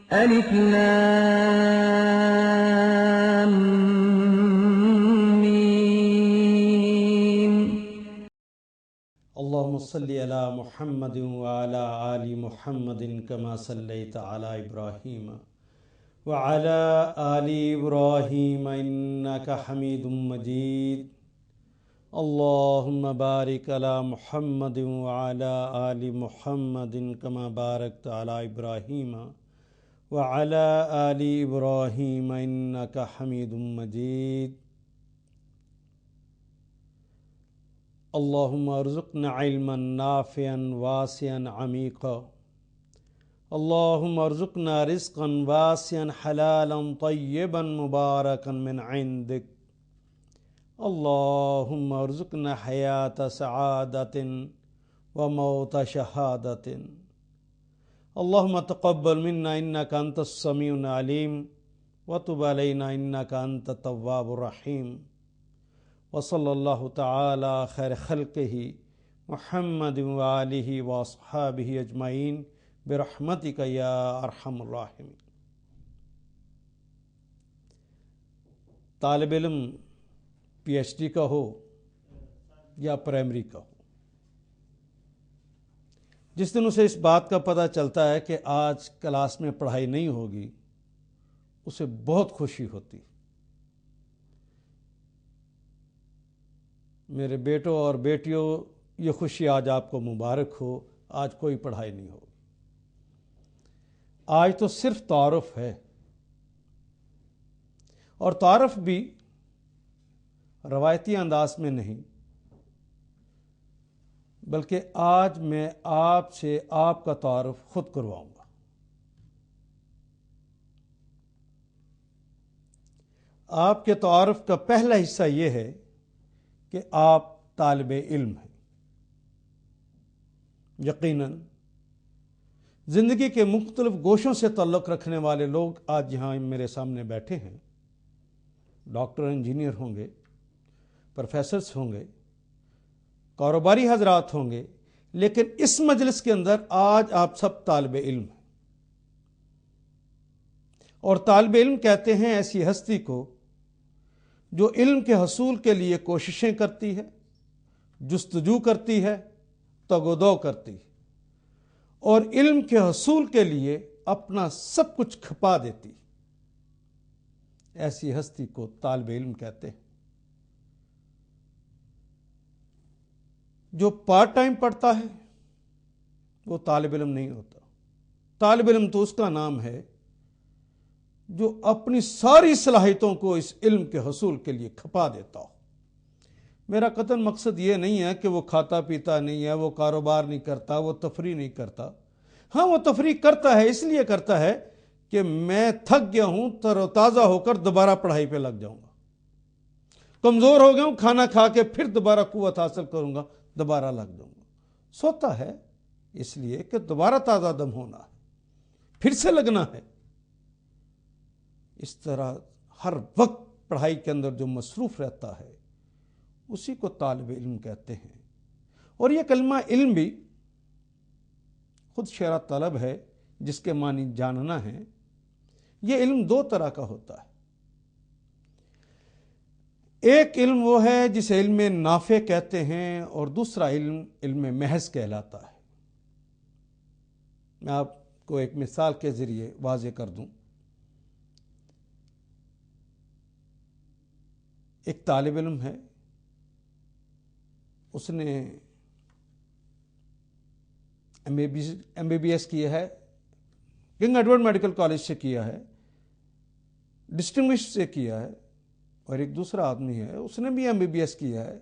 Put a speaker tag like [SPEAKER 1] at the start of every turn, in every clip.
[SPEAKER 1] ألف لام ميم.
[SPEAKER 2] اللهم صل على محمد وعلى آل محمد كما صليت على إبراهيم وعلى آل إبراهيم إنك حميد مجيد. اللهم بارك على محمد وعلى آل محمد كما باركت على إبراهيم وعلى آل إبراهيم إنك حميد مجيد. اللهم ارزقنا علما نافعا واسعا عميقا. اللهم ارزقنا رزقا واسعا حلالا طيبا مباركا من عندك. اللهم ارزقنا حياة سعادة وموت شهادة. اللهم تقبل منا إنك أنت السميع العليم وتب علينا إنك أنت التواب الرحيم. وصلى الله تعالى خير خلقه محمد وآلہ واصحابہ اجمعین برحمتک یا ارحم الراحمین. طالب علم پی ایچ ڈی کا ہو یا پرائمری کا ہو، جس دن اسے اس بات کا پتہ چلتا ہے کہ آج کلاس میں پڑھائی نہیں ہوگی، اسے بہت خوشی ہوتی. میرے بیٹوں اور بیٹیوں، یہ خوشی آج آپ کو مبارک ہو. آج کوئی پڑھائی نہیں ہوگی. آج تو صرف تعارف ہے، اور تعارف بھی روایتی انداز میں نہیں، بلکہ آج میں آپ سے آپ کا تعارف خود کرواؤں گا. آپ کے تعارف کا پہلا حصہ یہ ہے کہ آپ طالب علم ہیں. یقیناً زندگی کے مختلف گوشوں سے تعلق رکھنے والے لوگ آج یہاں میرے سامنے بیٹھے ہیں. ڈاکٹر، انجینئر ہوں گے، پروفیسرز ہوں گے، کاروباری حضرات ہوں گے، لیکن اس مجلس کے اندر آج آپ سب طالب علم ہیں. اور طالب علم کہتے ہیں ایسی ہستی کو جو علم کے حصول کے لیے کوششیں کرتی ہے، جستجو کرتی ہے، تگ و دو کرتی ہے، اور علم کے حصول کے لیے اپنا سب کچھ کھپا دیتی. ایسی ہستی کو طالب علم کہتے ہیں. جو پارٹ ٹائم پڑھتا ہے وہ طالب علم نہیں ہوتا. طالب علم تو اس کا نام ہے جو اپنی ساری صلاحیتوں کو اس علم کے حصول کے لیے کھپا دیتا ہو. میرا قطعاً مقصد یہ نہیں ہے کہ وہ کھاتا پیتا نہیں ہے، وہ کاروبار نہیں کرتا، وہ تفریح نہیں کرتا. ہاں، وہ تفریح کرتا ہے، اس لیے کرتا ہے کہ میں تھک گیا ہوں، تر و تازہ ہو کر دوبارہ پڑھائی پہ لگ جاؤں گا. کمزور ہو گیا ہوں، کھانا کھا کے پھر دوبارہ قوت حاصل کروں گا، دوبارہ لگ جاؤں گا. سوتا ہے اس لیے کہ دوبارہ تازہ دم ہونا ہے، پھر سے لگنا ہے. اس طرح ہر وقت پڑھائی کے اندر جو مصروف رہتا ہے اسی کو طالب علم کہتے ہیں. اور یہ کلمہ علم بھی خود شعر طلب ہے، جس کے معنی جاننا ہے. یہ علم دو طرح کا ہوتا ہے. ایک علم وہ ہے جسے علم نافع کہتے ہیں، اور دوسرا علم علم محض کہلاتا ہے. میں آپ کو ایک مثال کے ذریعے واضح کر دوں. ایک طالب علم ہے، اس نے ایم بی بی ایس کیا ہے، کنگ ایڈورڈ میڈیکل کالج سے کیا ہے، ڈسٹنگوش سے کیا ہے. اور ایک دوسرا آدمی ہے، اس نے بھی ایم بی بی ایس کیا ہے.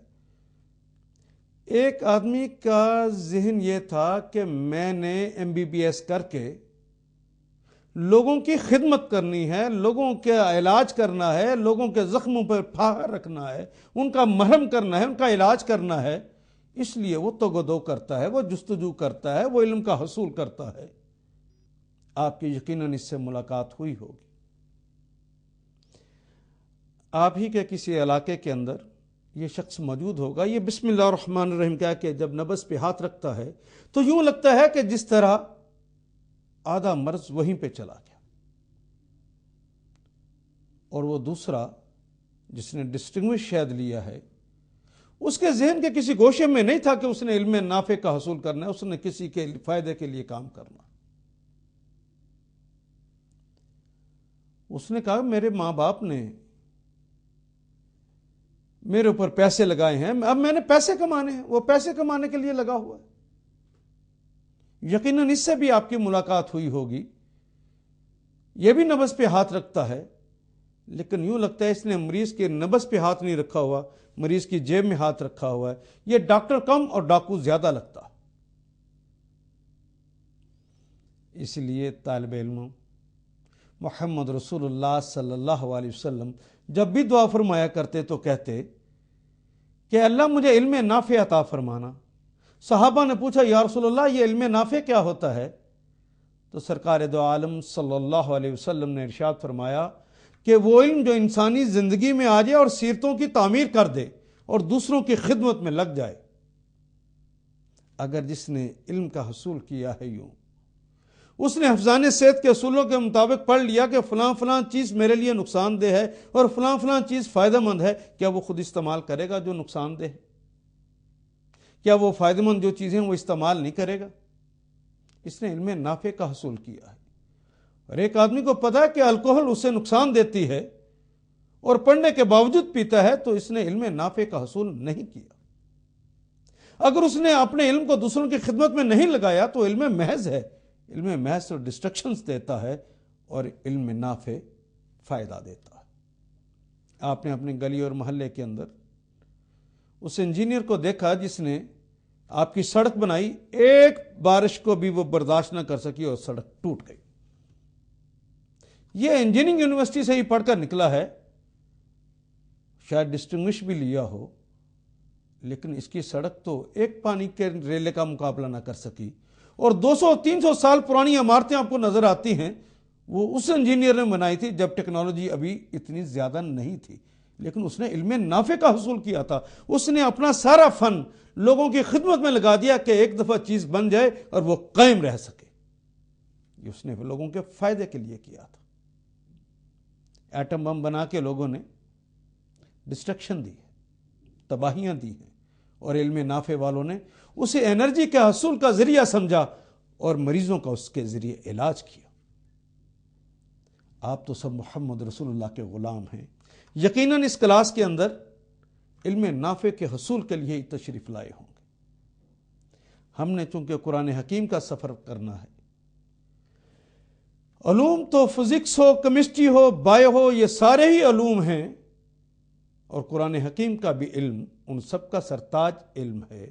[SPEAKER 2] ایک آدمی کا ذہن یہ تھا کہ میں نے ایم بی بی ایس کر کے لوگوں کی خدمت کرنی ہے، لوگوں کا علاج کرنا ہے، لوگوں کے زخموں پر پھاہر رکھنا ہے، ان کا مرہم کرنا ہے، ان کا علاج کرنا ہے. اس لیے وہ تگ و دو کرتا ہے، وہ جستجو کرتا ہے، وہ علم کا حصول کرتا ہے. آپ کی یقیناً اس سے ملاقات ہوئی ہوگی. آپ ہی کے کسی علاقے کے اندر یہ شخص موجود ہوگا. یہ بسم اللہ الرحمن الرحیم کہہ کے جب نبض پہ ہاتھ رکھتا ہے تو یوں لگتا ہے کہ جس طرح آدھا مرض وہیں پہ چلا گیا. اور وہ دوسرا جس نے ڈسٹنگوش شہد لیا ہے اس کے ذہن کے کسی گوشے میں نہیں تھا کہ اس نے علم نافع کا حصول کرنا ہے، اس نے کسی کے فائدے کے لیے کام کرنا۔ اس نے کہا میرے ماں باپ نے میرے اوپر پیسے لگائے ہیں، اب میں نے پیسے کمانے ہیں، وہ پیسے کمانے کے لیے لگا ہوا ہے۔ یقیناً اس سے بھی آپ کی ملاقات ہوئی ہوگی، یہ بھی نبض پہ ہاتھ رکھتا ہے، لیکن یوں لگتا ہے اس نے مریض کے نبض پہ ہاتھ نہیں رکھا ہوا، مریض کی جیب میں ہاتھ رکھا ہوا ہے۔ یہ ڈاکٹر کم اور ڈاکو زیادہ لگتا۔ اس لیے طالب علم محمد رسول اللہ صلی اللہ علیہ وسلم جب بھی دعا فرمایا کرتے تو کہتے کہ اللہ مجھے علم نافع عطا فرمانا۔ صحابہ نے پوچھا یا رسول اللہ یہ علم نافع کیا ہوتا ہے؟ تو سرکار دو عالم صلی اللہ علیہ وسلم نے ارشاد فرمایا کہ وہ علم جو انسانی زندگی میں آ جائے اور سیرتوں کی تعمیر کر دے اور دوسروں کی خدمت میں لگ جائے۔ اگر جس نے علم کا حصول کیا ہے یوں اس نے حفظان صحت کے اصولوں کے مطابق پڑھ لیا کہ فلاں فلاں چیز میرے لیے نقصان دہ ہے اور فلاں فلاں چیز فائدہ مند ہے، کیا وہ خود استعمال کرے گا جو نقصان دہ ہے؟ کیا وہ فائدہ مند جو چیزیں وہ استعمال نہیں کرے گا؟ اس نے علم نافع کا حصول کیا ہے۔ اور ایک آدمی کو پتا ہے کہ الکوہل اسے نقصان دیتی ہے اور پڑھنے کے باوجود پیتا ہے، تو اس نے علم نافع کا حصول نہیں کیا۔ اگر اس نے اپنے علم کو دوسروں کی خدمت میں نہیں لگایا تو علم محض ہے، علم محض تو ڈسٹرکشنز دیتا ہے اور علم نافع فائدہ دیتا ہے۔ آپ نے اپنے گلی اور محلے کے اندر اس انجینئر کو دیکھا جس نے آپ کی سڑک بنائی، ایک بارش کو بھی وہ برداشت نہ کر سکی اور سڑک ٹوٹ گئی۔ یہ انجینئرنگ یونیورسٹی سے ہی پڑھ کر نکلا ہے، شاید ڈسٹنگوش بھی لیا ہو، لیکن اس کی سڑک تو ایک پانی کے ریلے کا مقابلہ نہ کر سکی۔ اور 200-300 سال پرانی عمارتیں آپ کو نظر آتی ہیں، وہ اس انجینئر نے بنائی تھی جب ٹیکنالوجی ابھی اتنی زیادہ نہیں تھی، لیکن اس نے علم نافع کا حصول کیا تھا۔ اس نے اپنا سارا فن لوگوں کی خدمت میں لگا دیا کہ ایک دفعہ چیز بن جائے اور وہ قائم رہ سکے۔ یہ اس نے لوگوں کے فائدے کے لیے کیا تھا۔ ایٹم بم بنا کے لوگوں نے ڈسٹرکشن دی ہے، تباہیاں دی ہیں، اور علم نافع والوں نے اسے انرجی کے حصول کا ذریعہ سمجھا اور مریضوں کا اس کے ذریعے علاج کیا۔ آپ تو سب محمد رسول اللہ کے غلام ہیں، یقیناً اس کلاس کے اندر علم نافع کے حصول کے لیے ہی تشریف لائے ہوں گے۔ ہم نے چونکہ قرآن حکیم کا سفر کرنا ہے، علوم تو فزکس ہو، کیمسٹری ہو، بایو ہو، یہ سارے ہی علوم ہیں، اور قرآن حکیم کا بھی علم ان سب کا سرتاج علم ہے،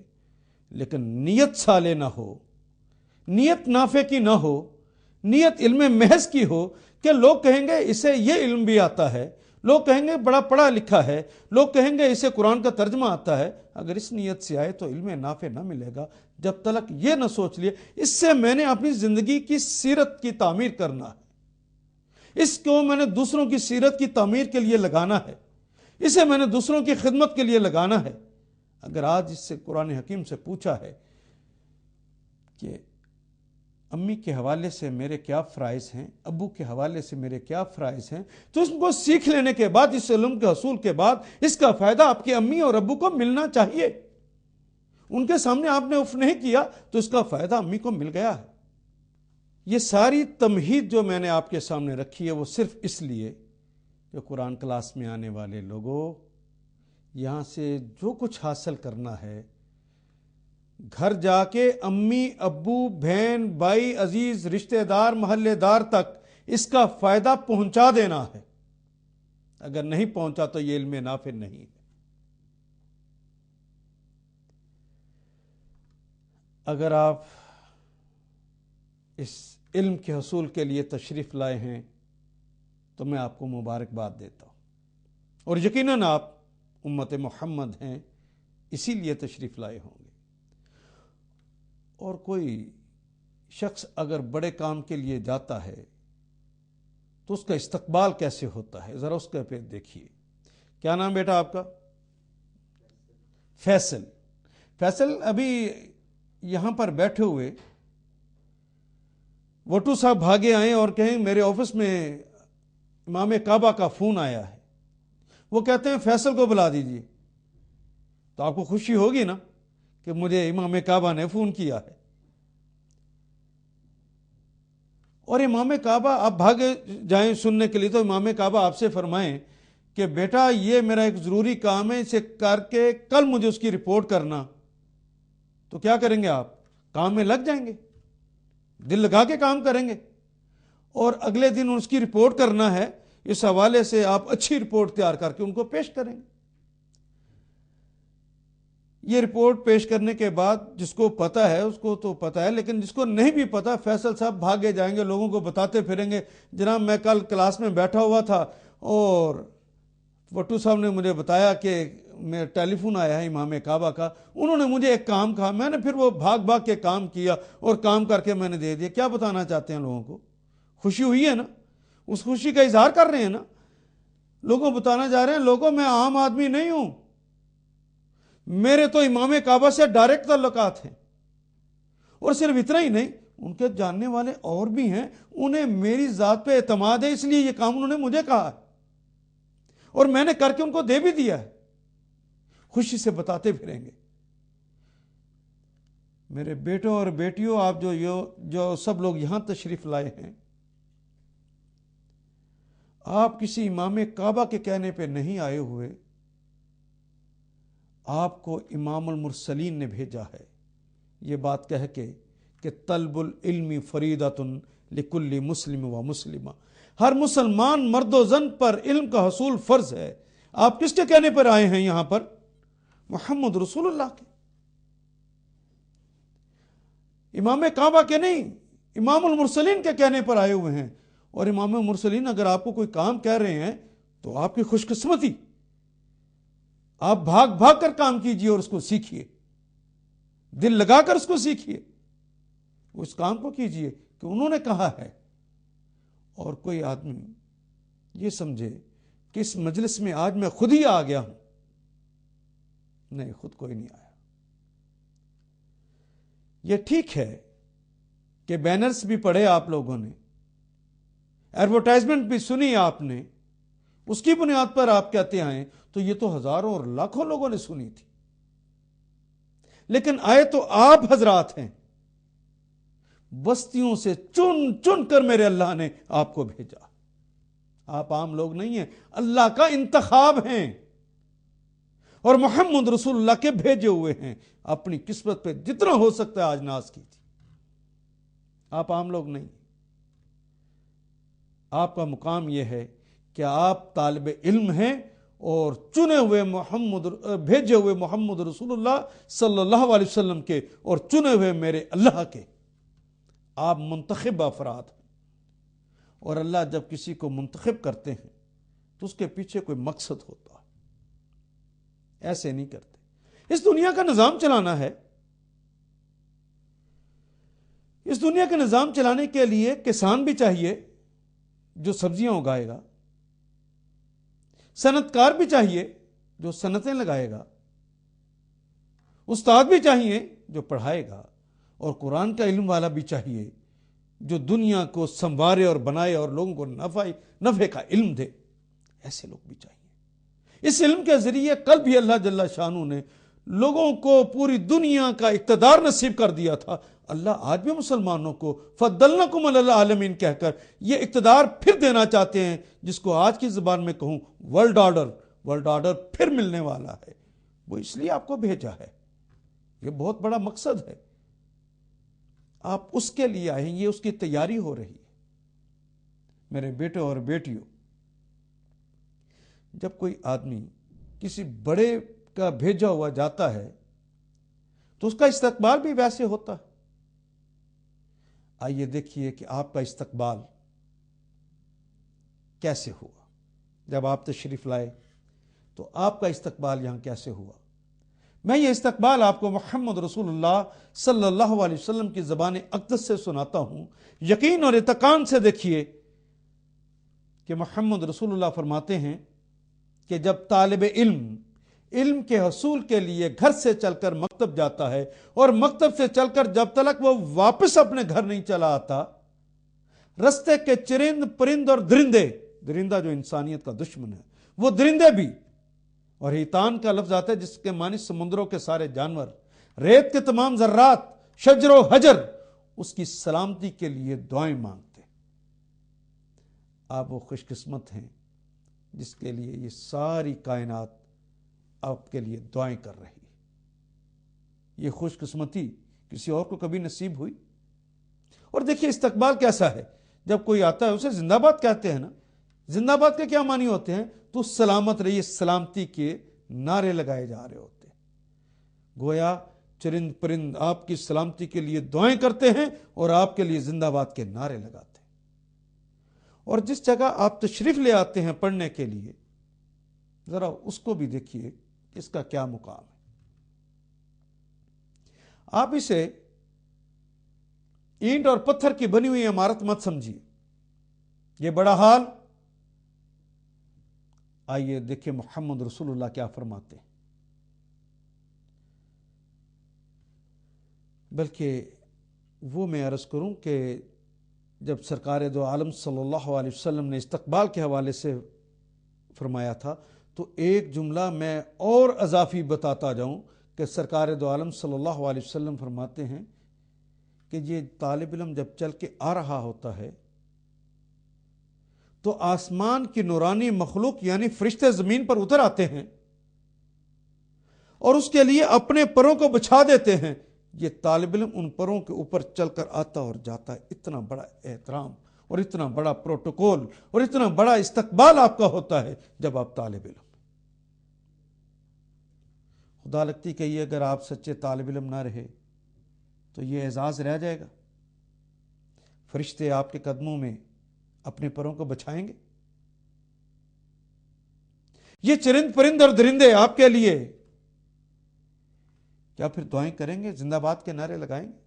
[SPEAKER 2] لیکن نیت صالح نہ ہو، نیت نافع کی نہ ہو، نیت علم محض کی ہو کہ لوگ کہیں گے اسے یہ علم بھی آتا ہے، لوگ کہیں گے بڑا پڑھا لکھا ہے، لوگ کہیں گے اسے قرآن کا ترجمہ آتا ہے۔ اگر اس نیت سے آئے تو علم نافع نہ ملے گا جب تک یہ نہ سوچ لیے اس سے میں نے اپنی زندگی کی سیرت کی تعمیر کرنا ہے، اس کو میں نے دوسروں کی سیرت کی تعمیر کے لیے لگانا ہے، اسے میں نے دوسروں کی خدمت کے لیے لگانا ہے۔ اگر آج اس سے قرآن حکیم سے پوچھا ہے کہ امی کے حوالے سے میرے کیا فرائض ہیں، ابو کے حوالے سے میرے کیا فرائض ہیں، تو اس کو سیکھ لینے کے بعد، اس علم کے حصول کے بعد، اس کا فائدہ آپ کی امی اور ابو کو ملنا چاہیے۔ ان کے سامنے آپ نے اف نہیں کیا تو اس کا فائدہ امی کو مل گیا ہے۔ یہ ساری تمہید جو میں نے آپ کے سامنے رکھی ہے وہ صرف اس لیے کہ قرآن کلاس میں آنے والے لوگوں، یہاں سے جو کچھ حاصل کرنا ہے، گھر جا کے امی، ابو، بہن، بھائی، عزیز، رشتہ دار، محلے دار تک اس کا فائدہ پہنچا دینا ہے۔ اگر نہیں پہنچا تو یہ علم نافع نہیں ہے۔ اگر آپ اس علم کے حصول کے لیے تشریف لائے ہیں تو میں آپ کو مبارکباد دیتا ہوں، اور یقیناً آپ امت محمد ہیں، اسی لیے تشریف لائے ہوں گے۔ اور کوئی شخص اگر بڑے کام کے لیے جاتا ہے تو اس کا استقبال کیسے ہوتا ہے، ذرا اس کا پہ دیکھیے۔ کیا نام بیٹا آپ کا؟ فیصل۔ فیصل ابھی یہاں پر بیٹھے ہوئے وٹو صاحب بھاگے آئیں اور کہیں میرے آفس میں امام کعبہ کا فون آیا ہے، وہ کہتے ہیں فیصل کو بلا دیجیے، تو آپ کو خوشی ہوگی نا کہ مجھے امام کعبہ نے فون کیا ہے، اور امام کعبہ آپ بھاگے جائیں سننے کے لیے تو امام کعبہ آپ سے فرمائیں کہ بیٹا یہ میرا ایک ضروری کام ہے، اسے کر کے کل مجھے اس کی رپورٹ کرنا، تو کیا کریں گے؟ آپ کام میں لگ جائیں گے، دل لگا کے کام کریں گے، اور اگلے دن اس کی رپورٹ کرنا ہے، اس حوالے سے آپ اچھی رپورٹ تیار کر کے ان کو پیش کریں گے۔ یہ رپورٹ پیش کرنے کے بعد جس کو پتا ہے اس کو تو پتا ہے، لیکن جس کو نہیں بھی پتا فیصل صاحب بھاگے جائیں گے، لوگوں کو بتاتے پھریں گے، جناب میں کل کلاس میں بیٹھا ہوا تھا اور وٹو صاحب نے مجھے بتایا کہ میرا ٹیلی فون آیا ہے امام کعبہ کا، انہوں نے مجھے ایک کام کہا، میں نے پھر وہ بھاگ بھاگ کے کام کیا اور کام کر کے میں نے دے دیا۔ کیا بتانا چاہتے ہیں لوگوں کو؟ خوشی ہوئی ہے نا، اس خوشی کا اظہار کر رہے ہیں نا، لوگوں بتانا جا رہے ہیں لوگوں میں عام آدمی نہیں ہوں، میرے تو امام کعبہ سے ڈائریکٹ تعلقات ہیں، اور صرف اتنا ہی نہیں، ان کے جاننے والے اور بھی ہیں، انہیں میری ذات پہ اعتماد ہے، اس لیے یہ کام انہوں نے مجھے کہا ہے اور میں نے کر کے ان کو دے بھی دیا ہے۔ خوشی سے بتاتے پھریں گے۔ میرے بیٹوں اور بیٹیوں، آپ جو سب لوگ یہاں تشریف لائے ہیں، آپ کسی امام کعبہ کے کہنے پہ نہیں آئے ہوئے، آپ کو امام المرسلین نے بھیجا ہے یہ بات کہہ کے کہ طلب العلم فریضۃ لکل مسلم و مسلمہ، ہر مسلمان مرد و زن پر علم کا حصول فرض ہے۔ آپ کس کے کہنے پر آئے ہیں یہاں پر؟ محمد رسول اللہ کے، امام کعبہ کے نہیں، امام المرسلین کے کہنے پر آئے ہوئے ہیں۔ اور امام المرسلین اگر آپ کو کوئی کام کہہ رہے ہیں تو آپ کی خوش قسمتی، آپ بھاگ بھاگ کر کام کیجئے اور اس کو سیکھیے، دل لگا کر اس کو سیکھیے، اس کام کو کیجئے کہ انہوں نے کہا ہے۔ اور کوئی آدمی یہ سمجھے کہ اس مجلس میں آج میں خود ہی آ گیا ہوں، نہیں، خود کوئی نہیں آیا۔ یہ ٹھیک ہے کہ بینرز بھی پڑھے آپ لوگوں نے، ایڈورٹائزمنٹ بھی سنی آپ نے، اس کی بنیاد پر آپ کہتے آئے، تو یہ تو ہزاروں اور لاکھوں لوگوں نے سنی تھی، لیکن آئے تو آپ حضرات ہیں، بستیوں سے چن چن کر میرے اللہ نے آپ کو بھیجا۔ آپ عام لوگ نہیں ہیں، اللہ کا انتخاب ہیں، اور محمد رسول اللہ کے بھیجے ہوئے ہیں۔ اپنی قسمت پہ جتنا ہو سکتا ہے آج ناز کیجیے، آپ عام لوگ نہیں۔ آپ کا مقام یہ ہے کہ آپ طالب علم ہیں اور چنے ہوئے بھیجے ہوئے محمد رسول اللہ صلی اللہ علیہ وسلم کے اور چنے ہوئے میرے اللہ کے، آپ منتخب افراد ہیں۔ اور اللہ جب کسی کو منتخب کرتے ہیں تو اس کے پیچھے کوئی مقصد ہوتا ہے، ایسے نہیں کرتے۔ اس دنیا کا نظام چلانا ہے، اس دنیا کا نظام چلانے کے لیے کسان بھی چاہیے جو سبزیاں اگائے گا، صنعت کار بھی چاہیے جو صنعتیں لگائے گا، استاد بھی چاہیے جو پڑھائے گا، اور قرآن کا علم والا بھی چاہیے جو دنیا کو سنوارے اور بنائے اور لوگوں کو نفع کا علم دے۔ ایسے لوگ بھی چاہیے۔ اس علم کے ذریعے کل بھی اللہ جل شانہ نے لوگوں کو پوری دنیا کا اقتدار نصیب کر دیا تھا، اللہ آج بھی مسلمانوں کو فضلناکم علی العالمین کہہ کر یہ اقتدار پھر دینا چاہتے ہیں، جس کو آج کی زبان میں کہوں ورلڈ آرڈر پھر ملنے والا ہے۔ وہ اس لیے آپ کو بھیجا ہے، یہ بہت بڑا مقصد ہے، آپ اس کے لیے آئے ہیں، یہ اس کی تیاری ہو رہی ہے۔ میرے بیٹوں اور بیٹیوں، جب کوئی آدمی کسی بڑے کا بھیجا ہوا جاتا ہے تو اس کا استقبال بھی ویسے ہوتا ہے۔ آئیے دیکھیے کہ آپ کا استقبال کیسے ہوا، جب آپ تشریف لائے تو آپ کا استقبال یہاں کیسے ہوا۔ میں یہ استقبال آپ کو محمد رسول اللہ صلی اللہ علیہ وسلم کی زبان اقدس سے سناتا ہوں، یقین اور اتقان سے دیکھیے کہ محمد رسول اللہ فرماتے ہیں کہ جب طالب علم کے حصول کے لیے گھر سے چل کر مکتب جاتا ہے، اور مکتب سے چل کر جب تک وہ واپس اپنے گھر نہیں چلا آتا، رستے کے چرند پرند اور درندے درندہ جو انسانیت کا دشمن ہے، وہ درندے بھی، اور حیتان کا لفظ آتا ہے جس کے معنی سمندروں کے سارے جانور، ریت کے تمام ذرات، شجر و حجر اس کی سلامتی کے لیے دعائیں مانگتے۔ آپ وہ خوش قسمت ہیں جس کے لیے یہ ساری کائنات آپ کے لیے دعائیں کر رہی ہے۔ یہ خوش قسمتی کسی اور کو کبھی نصیب ہوئی؟ اور دیکھیے استقبال کیسا ہے، جب کوئی آتا ہے اسے زندہ باد کہتے ہیں نا۔ زندہ باد کے کیا معنی ہوتے ہیں؟ تو سلامت رہیے، سلامتی کے نعرے لگائے جا رہے ہوتے ہیں۔ گویا چرند پرند آپ کی سلامتی کے لیے دعائیں کرتے ہیں اور آپ کے لیے زندہ باد کے نعرے لگاتے ہیں۔ اور جس جگہ آپ تشریف لے آتے ہیں پڑھنے کے لیے، ذرا اس کو بھی دیکھیے اس کا کیا مقام ہے۔ آپ اسے اینٹ اور پتھر کی بنی ہوئی عمارت مت سمجھیے، یہ بڑا حال۔ آئیے دیکھیں محمد رسول اللہ کیا فرماتے ہیں۔ بلکہ وہ میں عرض کروں کہ جب سرکار دو عالم صلی اللہ علیہ وسلم نے استقبال کے حوالے سے فرمایا تھا تو ایک جملہ میں اور اضافی بتاتا جاؤں کہ سرکار دو عالم صلی اللہ علیہ وسلم فرماتے ہیں کہ یہ طالب علم جب چل کے آ رہا ہوتا ہے تو آسمان کی نورانی مخلوق یعنی فرشتے زمین پر اتر آتے ہیں اور اس کے لیے اپنے پروں کو بچھا دیتے ہیں۔ یہ طالب علم ان پروں کے اوپر چل کر آتا اور جاتا ہے۔ اتنا بڑا احترام اور اتنا بڑا پروٹوکول اور اتنا بڑا استقبال آپ کا ہوتا ہے جب آپ طالب علم۔ خدا لگتی کہ یہ اگر آپ سچے طالب علم نہ رہے تو یہ اعزاز رہ جائے گا؟ فرشتے آپ کے قدموں میں اپنے پروں کو بچھائیں گے؟ یہ چرند پرند اور درندے آپ کے لیے کیا پھر دعائیں کریں گے، زندہ باد کے نعرے لگائیں گے؟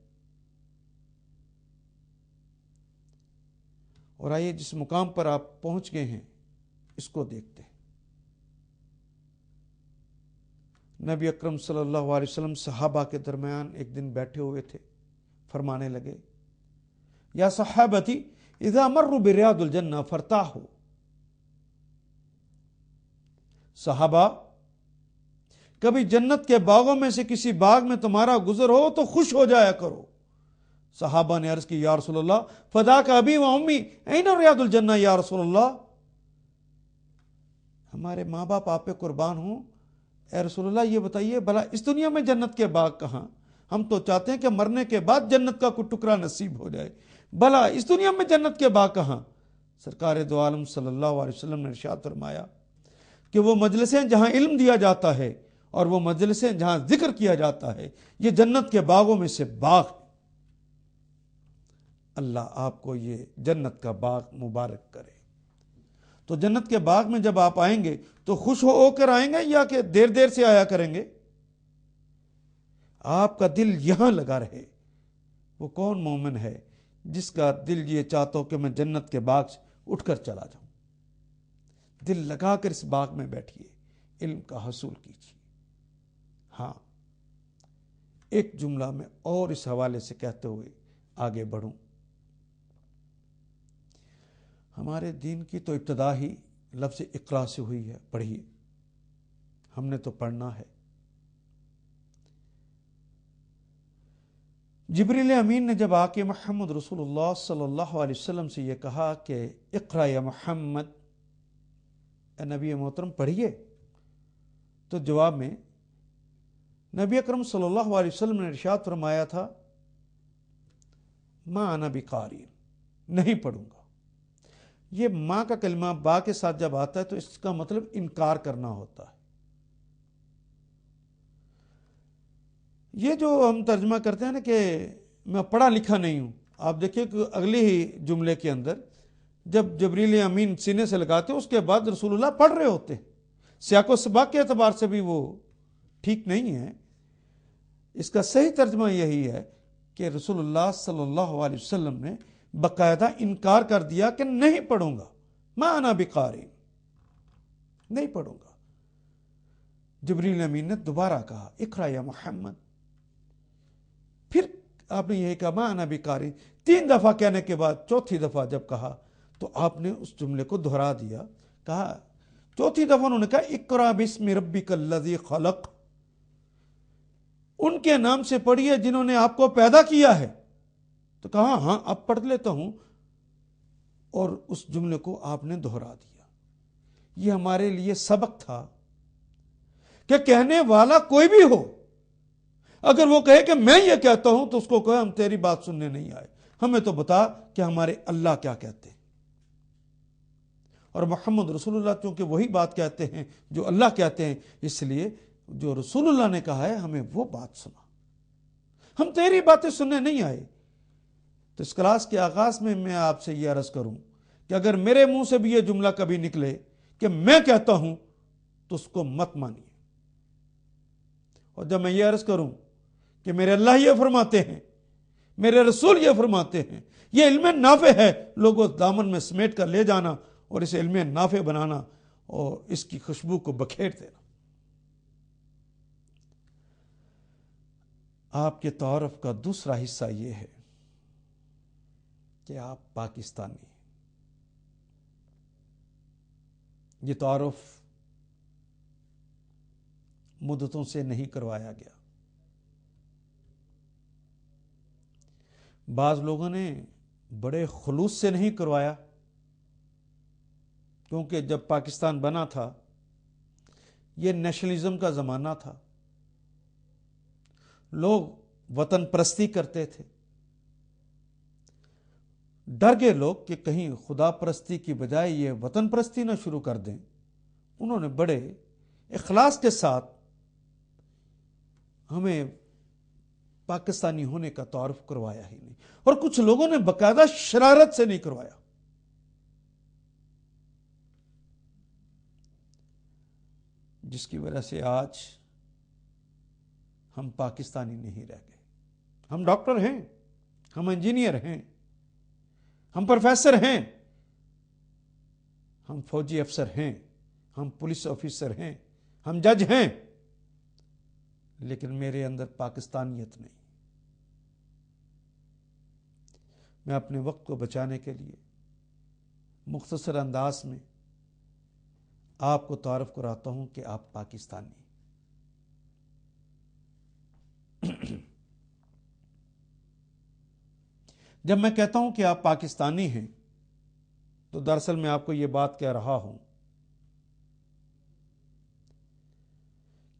[SPEAKER 2] اور آئیے جس مقام پر آپ پہنچ گئے ہیں اس کو دیکھتے ہیں۔ نبی اکرم صلی اللہ علیہ وسلم صحابہ کے درمیان ایک دن بیٹھے ہوئے تھے، فرمانے لگے یا صحابتی اذا مروا بریاض الجنہ فارتاحوا۔ صحابہ کبھی جنت کے باغوں میں سے کسی باغ میں تمہارا گزر ہو تو خوش ہو جایا کرو۔ صحابہ نے عرض کی یا رسول اللہ فداک ابی و امی این ریاض الجنہ یا رسول اللہ، ہمارے ماں باپ آپ پہ قربان ہوں، اے رسول اللہ یہ بتائیے بھلا اس دنیا میں جنت کے باغ کہاں؟ ہم تو چاہتے ہیں کہ مرنے کے بعد جنت کا کوئی ٹکڑا نصیب ہو جائے، بھلا اس دنیا میں جنت کے باغ کہاں؟ سرکار دو عالم صلی اللہ علیہ وسلم نے ارشاد فرمایا کہ وہ مجلسیں جہاں علم دیا جاتا ہے اور وہ مجلسیں جہاں ذکر کیا جاتا ہے یہ جنت کے باغوں میں سے باغ ہے۔ اللہ آپ کو یہ جنت کا باغ مبارک کرے۔ تو جنت کے باغ میں جب آپ آئیں گے تو خوش ہو کر آئیں گے یا کہ دیر دیر سے آیا کریں گے؟ آپ کا دل یہاں لگا رہے۔ وہ کون مومن ہے جس کا دل یہ چاہتا ہو کہ میں جنت کے باغ سے اٹھ کر چلا جاؤں؟ دل لگا کر اس باغ میں بیٹھیے، علم کا حصول کیجیے۔ ہاں ایک جملہ میں اور اس حوالے سے کہتے ہوئے آگے بڑھوں۔ ہمارے دین کی تو ابتدا ہی لفظ اقرا سے ہوئی ہے، پڑھیے، ہم نے تو پڑھنا ہے۔ جبریل امین نے جب آ کے محمد رسول اللہ صلی اللہ علیہ وسلم سے یہ کہا کہ اقرا یا محمد، اے نبی محترم پڑھیے، تو جواب میں نبی اکرم صلی اللہ علیہ وسلم نے ارشاد فرمایا تھا ما انا بقاری، نہیں پڑھوں گا۔ یہ ماں کا کلمہ با کے ساتھ جب آتا ہے تو اس کا مطلب انکار کرنا ہوتا ہے۔ یہ جو ہم ترجمہ کرتے ہیں نا کہ میں پڑھا لکھا نہیں ہوں، آپ دیکھیں کہ اگلے ہی جملے کے اندر جب جبریل امین سینے سے لگاتے ہیں اس کے بعد رسول اللہ پڑھ رہے ہوتے ہیں۔ سیاق و سباق کے اعتبار سے بھی وہ ٹھیک نہیں ہے۔ اس کا صحیح ترجمہ یہی ہے کہ رسول اللہ صلی اللہ علیہ وسلم نے باقاعدہ انکار کر دیا کہ نہیں پڑھوں گا، ما انا بقاری، نہیں پڑھوں گا۔ جبریل امین نے دوبارہ کہا اقرا یا محمد، پھر آپ نے یہی کہا ما انا بقاری، 3 دفعہ کہنے کے بعد چوتھی دفعہ جب کہا تو تو آپ نے اس جملے کو دہرا دیا. کہا چوتھی دفعہ انہوں نے کہا اقرا بسم ربک الذی خلق. ان کے نام سے پڑھیے جنہوں نے آپ کو پیدا کیا ہے. تو کہا ہاں اب پڑھ لیتا ہوں, اور اس جملے کو آپ نے دہرا دیا. یہ ہمارے لیے سبق تھا کہ کہنے والا کوئی بھی ہو, اگر وہ کہے کہ میں یہ کہتا ہوں تو اس کو کہے ہم تیری بات سننے نہیں آئے, ہمیں تو بتا کہ ہمارے اللہ کیا کہتے ہیں. اور محمد رسول اللہ چونکہ وہی بات کہتے ہیں جو اللہ کہتے ہیں, اس لیے جو رسول اللہ نے کہا ہے ہمیں وہ بات سنا, ہم تیری باتیں سننے نہیں آئے. تو اس کلاس کے آغاز میں میں آپ سے یہ عرض کروں کہ اگر میرے منہ سے بھی یہ جملہ کبھی نکلے کہ میں کہتا ہوں تو اس کو مت مانیے. اور جب میں یہ عرض کروں کہ میرے اللہ یہ فرماتے ہیں, میرے رسول یہ فرماتے ہیں, یہ علم نافع ہے, لوگوں دامن میں سمیٹ کر لے جانا اور اسے علم نافع بنانا اور اس کی خوشبو کو بکھیر دینا. آپ کے تعارف کا دوسرا حصہ یہ ہے کہ آپ پاکستانی ہیں. یہ تعارف مدتوں سے نہیں کروایا گیا. بعض لوگوں نے بڑے خلوص سے نہیں کروایا, کیونکہ جب پاکستان بنا تھا یہ نیشنلزم کا زمانہ تھا, لوگ وطن پرستی کرتے تھے. ڈر گئے لوگ کہ کہیں خدا پرستی کی بجائے یہ وطن پرستی نہ شروع کر دیں. انہوں نے بڑے اخلاص کے ساتھ ہمیں پاکستانی ہونے کا تعارف کروایا ہی نہیں, اور کچھ لوگوں نے باقاعدہ شرارت سے نہیں کروایا. جس کی وجہ سے آج ہم پاکستانی نہیں رہ گئے. ہم ڈاکٹر ہیں, ہم انجینئر ہیں, ہم پروفیسر ہیں, ہم فوجی افسر ہیں, ہم پولیس آفیسر ہیں, ہم جج ہیں, لیکن میرے اندر پاکستانیت نہیں. میں اپنے وقت کو بچانے کے لیے مختصر انداز میں آپ کو تعارف کراتا ہوں کہ آپ پاکستانی. جب میں کہتا ہوں کہ آپ پاکستانی ہیں تو دراصل میں آپ کو یہ بات کہہ رہا ہوں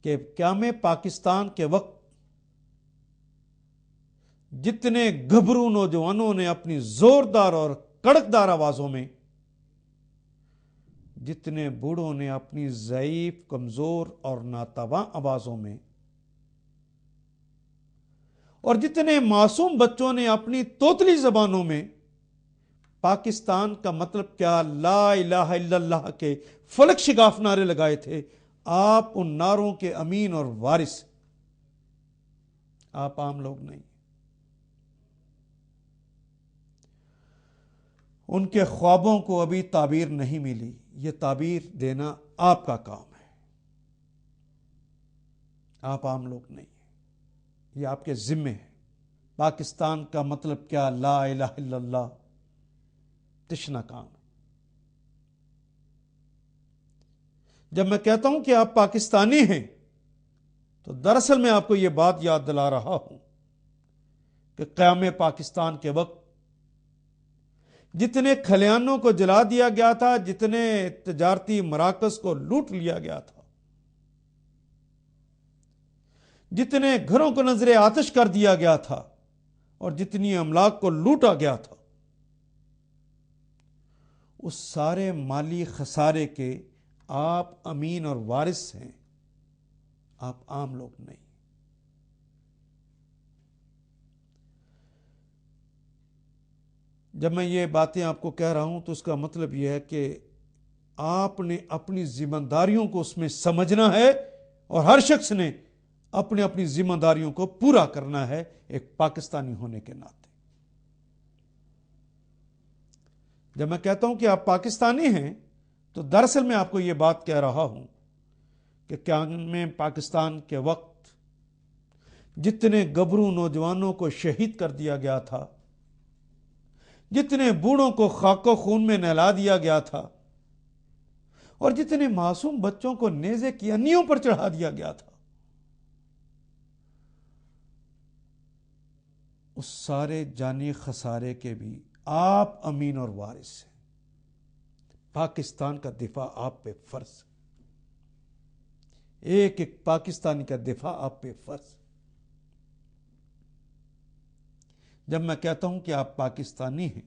[SPEAKER 2] کہ قیام پاکستان کے وقت جتنے گھبرو نوجوانوں نے اپنی زوردار اور کڑکدار آوازوں میں, جتنے بوڑھوں نے اپنی ضعیف, کمزور اور ناتواں آوازوں میں, اور جتنے معصوم بچوں نے اپنی توتلی زبانوں میں پاکستان کا مطلب کیا, لا الہ الا اللہ کے فلک شگاف نعرے لگائے تھے, آپ ان نعروں کے امین اور وارث. آپ عام لوگ نہیں. ان کے خوابوں کو ابھی تعبیر نہیں ملی, یہ تعبیر دینا آپ کا کام ہے. آپ عام لوگ نہیں, یہ آپ کے ذمے ہے. پاکستان کا مطلب کیا, لا الہ الا اللہ, تشنا کام. جب میں کہتا ہوں کہ آپ پاکستانی ہیں تو دراصل میں آپ کو یہ بات یاد دلا رہا ہوں کہ قیام پاکستان کے وقت جتنے کھلیانوں کو جلا دیا گیا تھا, جتنے تجارتی مراکز کو لوٹ لیا گیا تھا, جتنے گھروں کو نذر آتش کر دیا گیا تھا, اور جتنی املاک کو لوٹا گیا تھا, اس سارے مالی خسارے کے آپ امین اور وارث ہیں. آپ عام لوگ نہیں. جب میں یہ باتیں آپ کو کہہ رہا ہوں تو اس کا مطلب یہ ہے کہ آپ نے اپنی ذمہ داریوں کو اس میں سمجھنا ہے, اور ہر شخص نے اپنی اپنی ذمہ داریوں کو پورا کرنا ہے ایک پاکستانی ہونے کے ناطے. جب میں کہتا ہوں کہ آپ پاکستانی ہیں تو دراصل میں آپ کو یہ بات کہہ رہا ہوں کہ قیام پاکستان کے وقت جتنے گبرو نوجوانوں کو شہید کر دیا گیا تھا, جتنے بوڑھوں کو خاک و خون میں نہلا دیا گیا تھا اور جتنے معصوم بچوں کو نیزے کی انیوں پر چڑھا دیا گیا تھا، اس سارے جانی خسارے کے بھی آپ امین اور وارث ہیں۔ پاکستان کا دفاع آپ پہ فرض، ایک ایک پاکستانی کا دفاع آپ پہ فرض۔ جب میں کہتا ہوں کہ آپ پاکستانی ہیں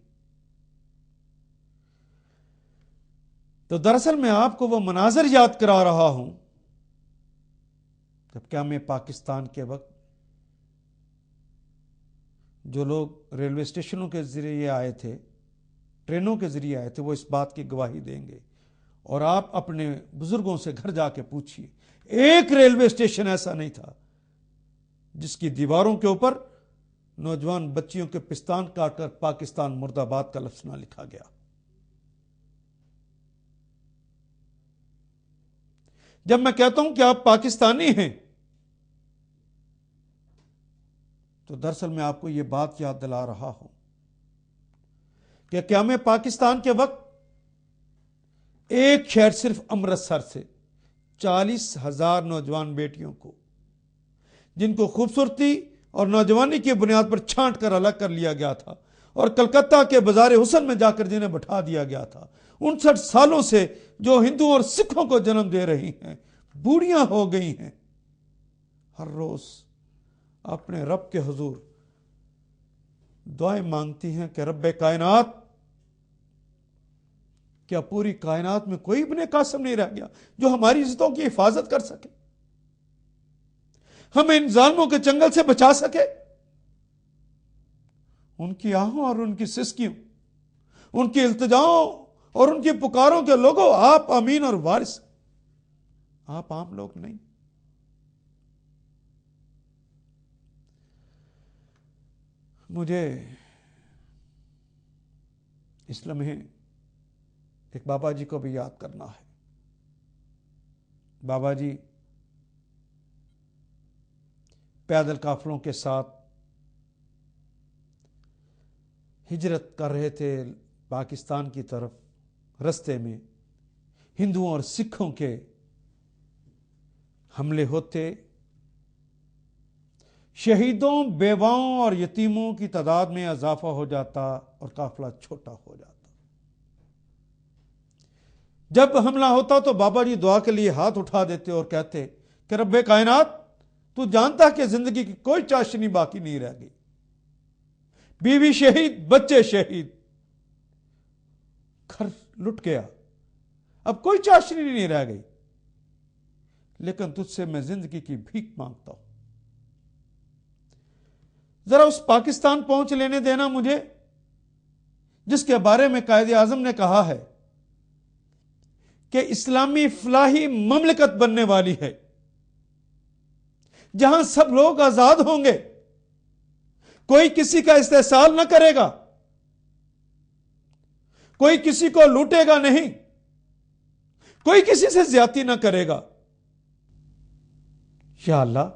[SPEAKER 2] تو دراصل میں آپ کو وہ مناظر یاد کرا رہا ہوں جب قیام پاکستان کے وقت جو لوگ ریلوے اسٹیشنوں کے ذریعے آئے تھے، ٹرینوں کے ذریعے آئے تھے، وہ اس بات کی گواہی دیں گے۔ اور آپ اپنے بزرگوں سے گھر جا کے پوچھیے، ایک ریلوے اسٹیشن ایسا نہیں تھا جس کی دیواروں کے اوپر نوجوان بچیوں کے پستان کاٹ کر پاکستان مرد آباد کا لفظ نہ لکھا گیا۔ جب میں کہتا ہوں کہ آپ پاکستانی ہیں تو دراصل میں آپ کو یہ بات یاد دلا رہا ہوں کہ قیام پاکستان کے وقت ایک شہر صرف امرتسر سے 40,000 نوجوان بیٹیوں کو، جن کو خوبصورتی اور نوجوانی کی بنیاد پر چھانٹ کر الگ کر لیا گیا تھا اور کلکتہ کے بازار حسن میں جا کر جنہیں بٹھا دیا گیا تھا، 59 سالوں سے جو ہندوؤں اور سکھوں کو جنم دے رہی ہیں، بوڑھیاں ہو گئی ہیں، ہر روز اپنے رب کے حضور دعائیں مانگتی ہیں کہ رب کائنات، کیا پوری کائنات میں کوئی ابن قاسم نہیں رہ گیا جو ہماری عزتوں کی حفاظت کر سکے، ہمیں ان ظالموں کے چنگل سے بچا سکے؟ ان کی آہوں اور ان کی سسکیوں، ان کی التجاؤں اور ان کی پکاروں کے لوگوں، آپ امین اور وارث، آپ عام لوگ نہیں۔ مجھے اس لمحے ایک بابا جی کو بھی یاد کرنا ہے۔ بابا جی پیدل قافلوں کے ساتھ ہجرت کر رہے تھے پاکستان کی طرف، رستے میں ہندوؤں اور سکھوں کے حملے ہوتے، شہیدوں، بیواؤں اور یتیموں کی تعداد میں اضافہ ہو جاتا اور قافلہ چھوٹا ہو جاتا۔ جب حملہ ہوتا تو بابا جی دعا کے لیے ہاتھ اٹھا دیتے اور کہتے کہ رب کائنات، تو جانتا کہ زندگی کی کوئی چاشنی باقی نہیں رہ گئی، بیوی شہید، بچے شہید، گھر لٹ گیا، اب کوئی چاشنی نہیں رہ گئی، لیکن تجھ سے میں زندگی کی بھیک مانگتا ہوں، ذرا اس پاکستان پہنچ لینے دینا مجھے جس کے بارے میں قائد اعظم نے کہا ہے کہ اسلامی فلاحی مملکت بننے والی ہے، جہاں سب لوگ آزاد ہوں گے، کوئی کسی کا استحصال نہ کرے گا، کوئی کسی کو لوٹے گا نہیں، کوئی کسی سے زیادتی نہ کرے گا۔ یا اللہ،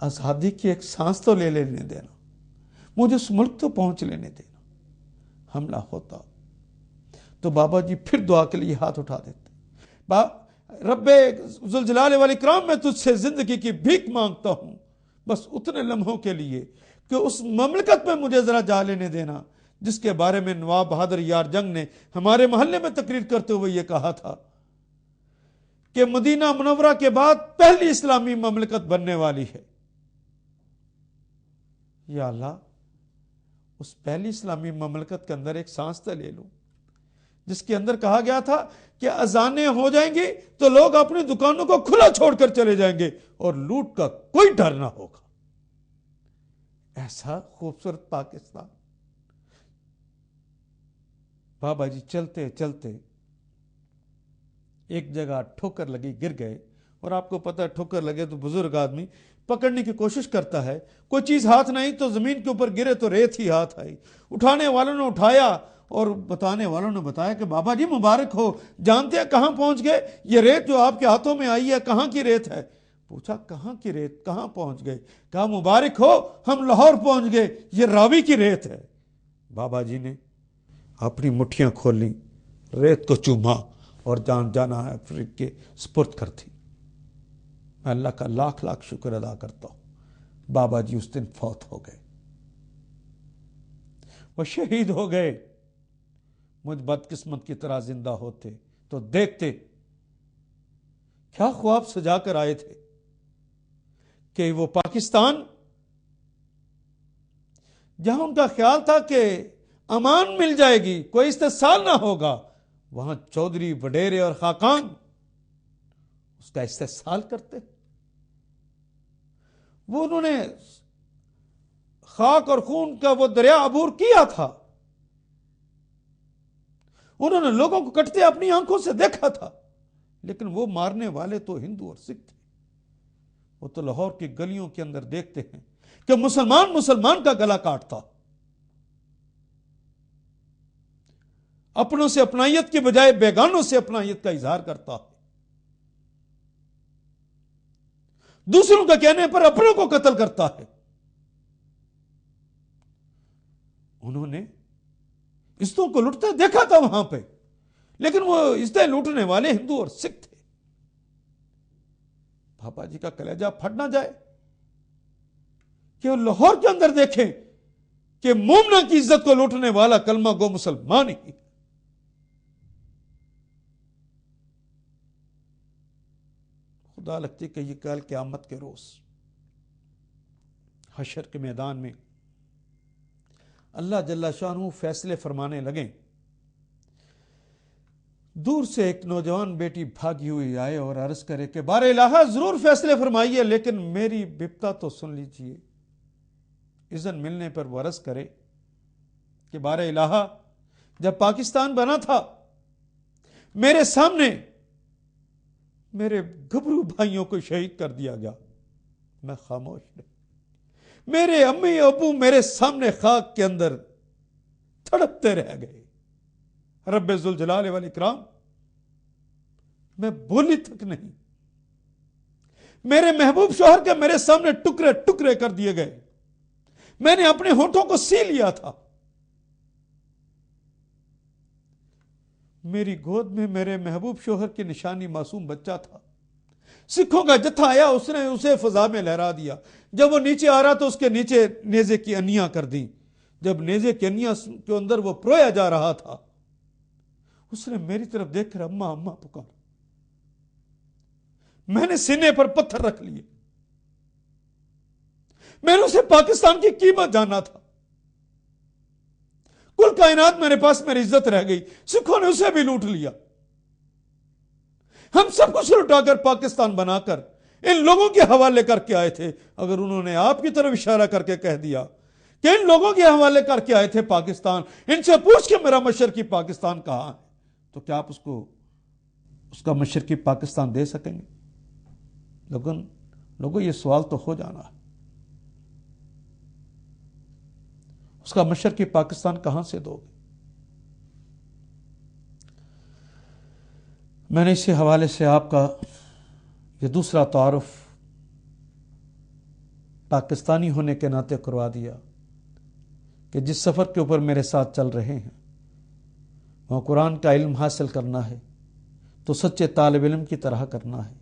[SPEAKER 2] آزادی کی ایک سانس تو لے لینے دینا، مجھے اس ملک تو پہنچ لینے دینا۔ حملہ ہوتا تو بابا جی پھر دعا کے لیے ہاتھ اٹھا دیتے، رب ذوالجلال والاکرام، میں تجھ سے زندگی کی بھیک مانگتا ہوں، بس اتنے لمحوں کے لیے کہ اس مملکت میں مجھے ذرا جا لینے دینا جس کے بارے میں نواب بہادر یار جنگ نے ہمارے محلے میں تقریر کرتے ہوئے یہ کہا تھا کہ مدینہ منورہ کے بعد پہلی اسلامی مملکت بننے والی ہے۔ یا اللہ، اس پہلی اسلامی مملکت کے اندر ایک سانس تو لے لوں جس کے اندر کہا گیا تھا کہ اذانیں ہو جائیں گی تو لوگ اپنی دکانوں کو کھلا چھوڑ کر چلے جائیں گے اور لوٹ کا کوئی ڈر نہ ہوگا۔ ایسا خوبصورت پاکستان۔ بابا جی چلتے چلتے ایک جگہ ٹھوکر لگی، گر گئے، اور آپ کو پتہ ہے ٹھوکر لگے تو بزرگ آدمی پکڑنے کی کوشش کرتا ہے، کوئی چیز ہاتھ نہیں تو زمین کے اوپر گرے تو ریت ہی ہاتھ آئی، اٹھانے والوں نے اٹھایا اور بتانے والوں نے بتایا کہ بابا جی مبارک ہو، جانتے ہیں کہاں پہنچ گئے؟ یہ ریت جو آپ کے ہاتھوں میں آئی ہے کہاں کی ریت ہے؟ پوچھا کہاں کی ریت، کہاں پہنچ گئے؟ کہا مبارک ہو، ہم لاہور پہنچ گئے، یہ راوی کی ریت ہے۔ بابا جی نے اپنی مٹھیاں کھولیں، ریت کو چوما اور جان جانا ہے افریقہ کے سپرد کر دی۔ میں اللہ کا لاکھ لاکھ شکر ادا کرتا ہوں۔ بابا جی اس دن فوت ہو گئے، وہ شہید ہو گئے۔ مجھ بدقسمت کی طرح زندہ ہوتے تو دیکھتے کیا خواب سجا کر آئے تھے کہ وہ پاکستان جہاں ان کا خیال تھا کہ امان مل جائے گی، کوئی استحصال نہ ہوگا، وہاں چودھری وڈیرے اور خاقان اس کا استحصال کرتے۔ وہ انہوں نے خاک اور خون کا وہ دریا عبور کیا تھا، انہوں نے لوگوں کو کٹتے اپنی آنکھوں سے دیکھا تھا، لیکن وہ مارنے والے تو ہندو اور سکھ تھے۔ وہ تو لاہور کی گلیوں کے اندر دیکھتے ہیں کہ مسلمان کا گلا کاٹتا، اپنوں سے اپنائیت کی بجائے بیگانوں سے اپنائیت کا اظہار کرتا ہے، دوسروں کا کہنے پر اپنوں کو قتل کرتا ہے۔ انہوں نے عزتوں کو لوٹتے دیکھا تھا وہاں پہ، لیکن وہ عزتیں لوٹنے والے ہندو اور سکھ تھے۔ بابا جی کا کلیجہ پھٹ نہ جائے کہ وہ لاہور کے اندر دیکھیں کہ مومنا کی عزت کو لوٹنے والا کلمہ گو مسلمان ہی۔ خدا لگتی کہ یہ کل قیامت کے روز حشر کے میدان میں اللہ جل شانہ فیصلے فرمانے لگیں۔ دور سے ایک نوجوان بیٹی بھاگی ہوئی آئے اور عرض کرے کہ بار الہ ضرور فیصلے فرمائیے، لیکن میری بپتا تو سن لیجیے۔ اذن ملنے پر وہ عرض کرے کہ بار الہ جب پاکستان بنا تھا میرے سامنے میرے گھبرو بھائیوں کو شہید کر دیا گیا، میں خاموش نہیں۔ میرے امی ابو میرے سامنے خاک کے اندر تڑپتے رہ گئے۔ رب ذوالجلال والاکرام، میں بولی تک نہیں۔ میرے محبوب شوہر کے میرے سامنے ٹکڑے ٹکڑے کر دیے گئے، میں نے اپنے ہونٹوں کو سی لیا تھا۔ میری گود میں میرے محبوب شوہر کی نشانی معصوم بچہ تھا۔ سکھوں کا جتھا آیا، اس نے اسے فضا میں لہرا دیا۔ جب وہ نیچے آ رہا تو اس کے نیچے نیزے کی انیاں کر دیں۔ جب نیزے کی انیاں کے اندر وہ پرویا جا رہا تھا، اس نے میری طرف دیکھ کر اماں اماں پکارا۔ میں نے سینے پر پتھر رکھ لیے۔ میں نے اسے پاکستان کی قیمت جانا تھا۔ کل کائنات میرے پاس میری عزت رہ گئی، سکھوں نے اسے بھی لوٹ لیا۔ ہم سب کچھ لٹا کر پاکستان بنا کر ان لوگوں کے حوالے کر کے آئے تھے۔ اگر انہوں نے آپ کی طرف اشارہ کر کے کہہ دیا کہ ان لوگوں کے حوالے کر کے آئے تھے پاکستان، ان سے پوچھ کے میرا مشرقی پاکستان کہاں ہے، تو کیا آپ اس کا مشرقی پاکستان دے سکیں گے؟ لیکن لوگوں یہ سوال تو ہو جانا ہے، اس کا مشرقی پاکستان کہاں سے دو گے؟ میں نے اسی حوالے سے آپ کا یہ دوسرا تعارف پاکستانی ہونے کے ناطے کروا دیا کہ جس سفر کے اوپر میرے ساتھ چل رہے ہیں وہاں قرآن کا علم حاصل کرنا ہے تو سچے طالب علم کی طرح کرنا ہے،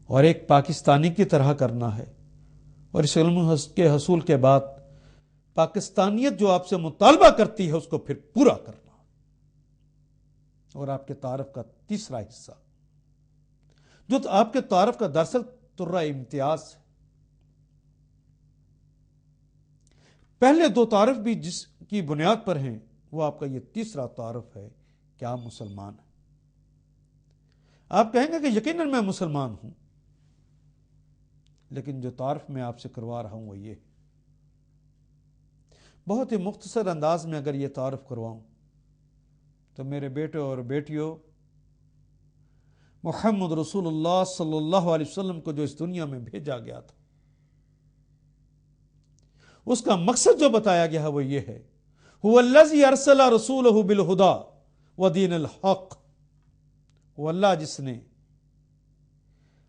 [SPEAKER 2] اور ایک پاکستانی کی طرح کرنا ہے، اور اس علم کے حصول کے بعد پاکستانیت جو آپ سے مطالبہ کرتی ہے اس کو پھر پورا کرنا۔ اور آپ کے تعارف کا تیسرا حصہ جو آپ کے تعارف کا دراصل ترہ امتیاز ہے۔ پہلے دو تعارف بھی جس کی بنیاد پر ہیں وہ آپ کا یہ تیسرا تعارف ہے کہ آپ مسلمان ہیں۔ آپ کہیں گے کہ یقیناً میں مسلمان ہوں، لیکن جو تعارف میں آپ سے کروا رہا ہوں وہ یہ ہے۔ بہت ہی مختصر انداز میں اگر یہ تعارف کرواؤں تو میرے بیٹے اور بیٹیوں، محمد رسول اللہ صلی اللہ علیہ وسلم کو جو اس دنیا میں بھیجا گیا تھا اس کا مقصد جو بتایا گیا ہے وہ یہ ہے، هو الذی ارسل رسولہ بالہدی ودین الحق۔ وہ اللہ جس نے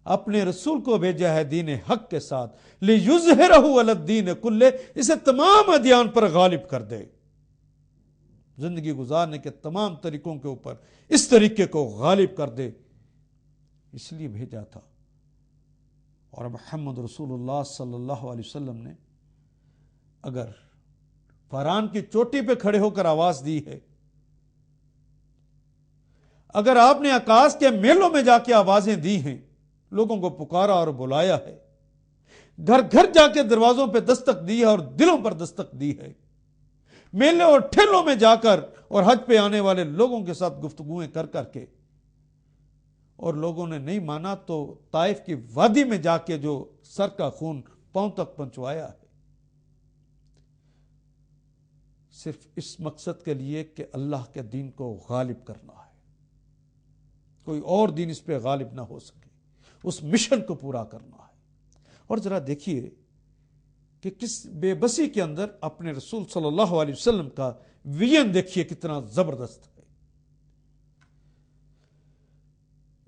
[SPEAKER 2] اپنے رسول کو بھیجا ہے دین حق کے ساتھ، لیظہرہ علی الدین کلہ، اسے تمام ادیان پر غالب کر دے۔ زندگی گزارنے کے تمام طریقوں کے اوپر اس طریقے کو غالب کر دے، اس لیے بھیجا تھا۔ اور محمد رسول اللہ صلی اللہ علیہ وسلم نے اگر فاران کی چوٹی پہ کھڑے ہو کر آواز دی ہے، اگر آپ نے آکاش کے میلوں میں جا کے آوازیں دی ہیں، لوگوں کو پکارا اور بلایا ہے، گھر گھر جا کے دروازوں پہ دستک دی ہے اور دلوں پر دستک دی ہے، میلے اور ٹھیلوں میں جا کر اور حج پہ آنے والے لوگوں کے ساتھ گفتگویں کر کر کے، اور لوگوں نے نہیں مانا تو طائف کی وادی میں جا کے جو سر کا خون پاؤں تک پہنچوایا ہے، صرف اس مقصد کے لیے کہ اللہ کے دین کو غالب کرنا ہے، کوئی اور دین اس پہ غالب نہ ہو سکے، اس مشن کو پورا کرنا ہے۔ اور ذرا دیکھیے کہ کس بے بسی کے اندر اپنے رسول صلی اللہ علیہ وسلم کا ویژن دیکھیے کتنا زبردست ہے۔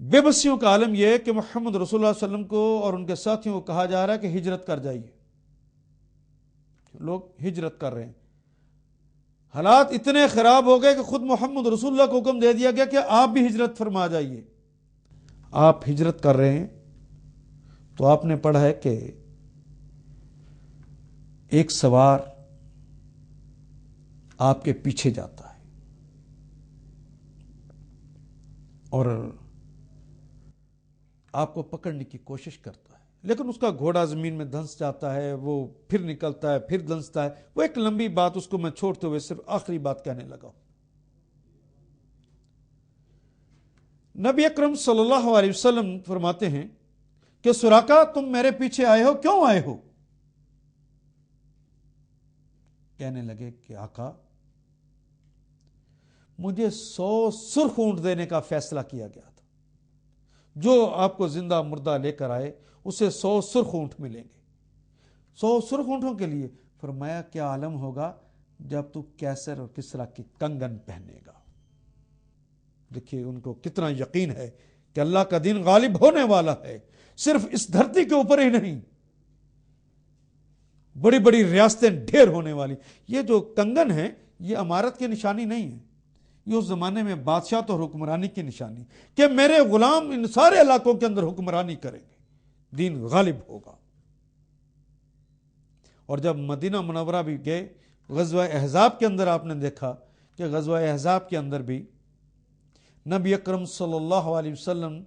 [SPEAKER 2] بے بسیوں کا عالم یہ ہے کہ محمد رسول اللہ علیہ وسلم کو اور ان کے ساتھیوں کو کہا جا رہا ہے کہ ہجرت کر جائیے، لوگ ہجرت کر رہے ہیں، حالات اتنے خراب ہو گئے کہ خود محمد رسول اللہ کو حکم دے دیا گیا کہ آپ بھی ہجرت فرما جائیے۔ آپ ہجرت کر رہے ہیں تو آپ نے پڑھا ہے کہ ایک سوار آپ کے پیچھے جاتا ہے اور آپ کو پکڑنے کی کوشش کرتا ہے، لیکن اس کا گھوڑا زمین میں دھنس جاتا ہے، وہ پھر نکلتا ہے، پھر دھنستا ہے۔ وہ ایک لمبی بات، اس کو میں چھوڑتے ہوئے صرف آخری بات کہنے لگا ہوں۔ نبی اکرم صلی اللہ علیہ وسلم فرماتے ہیں کہ سراقہ تم میرے پیچھے آئے ہو، کیوں آئے ہو؟ کہنے لگے کہ آقا مجھے 100 سرخ اونٹ دینے کا فیصلہ کیا گیا تھا، جو آپ کو زندہ مردہ لے کر آئے اسے 100 سرخ اونٹ ملیں گے۔ 100 سرخ اونٹوں کے لیے فرمایا کیا عالم ہوگا جب تو کیسر اور کسرا کی کنگن پہنے گا۔ دیکھیے ان کو کتنا یقین ہے کہ اللہ کا دین غالب ہونے والا ہے، صرف اس دھرتی کے اوپر ہی نہیں، بڑی بڑی ریاستیں ڈھیر ہونے والی۔ یہ جو کنگن ہے یہ امارت کی نشانی نہیں ہے، یہ اس زمانے میں بادشاہت اور حکمرانی کی نشانی کہ میرے غلام ان سارے علاقوں کے اندر حکمرانی کریں گے، دین غالب ہوگا۔ اور جب مدینہ منورہ بھی گئے، غزوہ احزاب کے اندر آپ نے دیکھا کہ غزوہ احزاب کے اندر بھی نبی اکرم صلی اللہ علیہ وسلم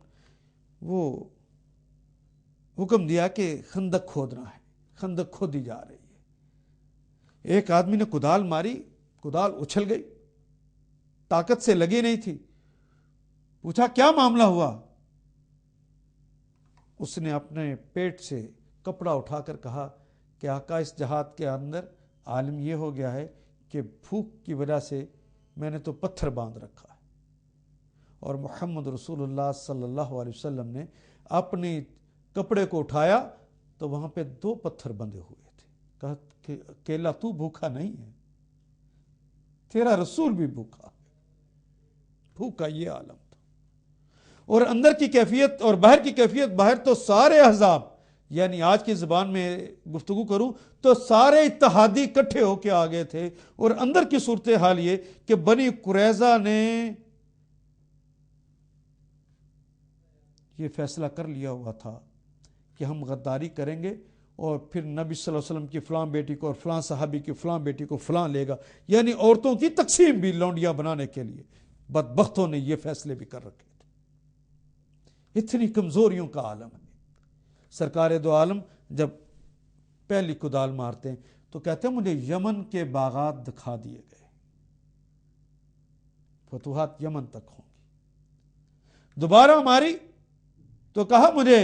[SPEAKER 2] وہ حکم دیا کہ خندق کھودنا ہے، خندق کھودی جا رہی ہے۔ ایک آدمی نے کدال ماری، کدال اچھل گئی، طاقت سے لگی نہیں تھی۔ پوچھا کیا معاملہ ہوا؟ اس نے اپنے پیٹ سے کپڑا اٹھا کر کہا کہ آقا اس جہاد کے اندر عالم یہ ہو گیا ہے کہ بھوک کی وجہ سے میں نے تو پتھر باندھ رکھا ہے۔ اور محمد رسول اللہ صلی اللہ علیہ وسلم نے اپنی کپڑے کو اٹھایا تو وہاں پہ 2 پتھر بندھے ہوئے تھے۔ کہا کہ اکیلا تو بھوکا نہیں ہے، تیرا رسول بھی بھوکا ہے۔ بھوکا یہ عالم تھا۔ اور اندر کی کیفیت اور باہر کی کیفیت، باہر تو سارے احزاب، یعنی آج کی زبان میں گفتگو کروں تو سارے اتحادی اکٹھے ہو کے آگے تھے، اور اندر کی صورتحال یہ کہ بنی قریظہ نے یہ فیصلہ کر لیا ہوا تھا کہ ہم غداری کریں گے اور پھر نبی صلی اللہ علیہ وسلم کی فلاں بیٹی کو اور فلاں صحابی کی فلاں بیٹی کو فلاں لے گا، یعنی عورتوں کی تقسیم بھی لونڈیاں بنانے کے لیے بدبختوں نے یہ فیصلے بھی کر رکھے تھے۔ اتنی کمزوریوں کا عالم ہے۔ سرکار دو عالم جب پہلی کدال مارتے ہیں تو کہتے ہیں مجھے یمن کے باغات دکھا دیے گئے، فتوحات یمن تک ہوں گی۔ دوبارہ ماری تو کہا مجھے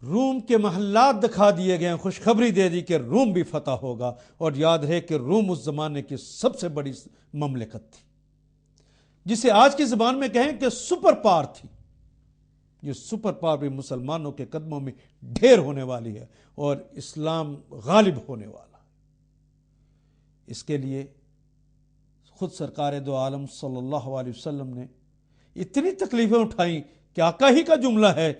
[SPEAKER 2] روم کے محلات دکھا دیے گئے، خوشخبری دے دی کہ روم بھی فتح ہوگا۔ اور یاد رہے کہ روم اس زمانے کی سب سے بڑی مملکت تھی، جسے آج کی زبان میں کہیں کہ سپر پاور تھی۔ یہ سپر پاور بھی مسلمانوں کے قدموں میں ڈھیر ہونے والی ہے اور اسلام غالب ہونے والا ہے۔ اس کے لیے خود سرکار دو عالم صلی اللہ علیہ وسلم نے اتنی تکلیفیں اٹھائیں کہ آقا ہی کا جملہ ہے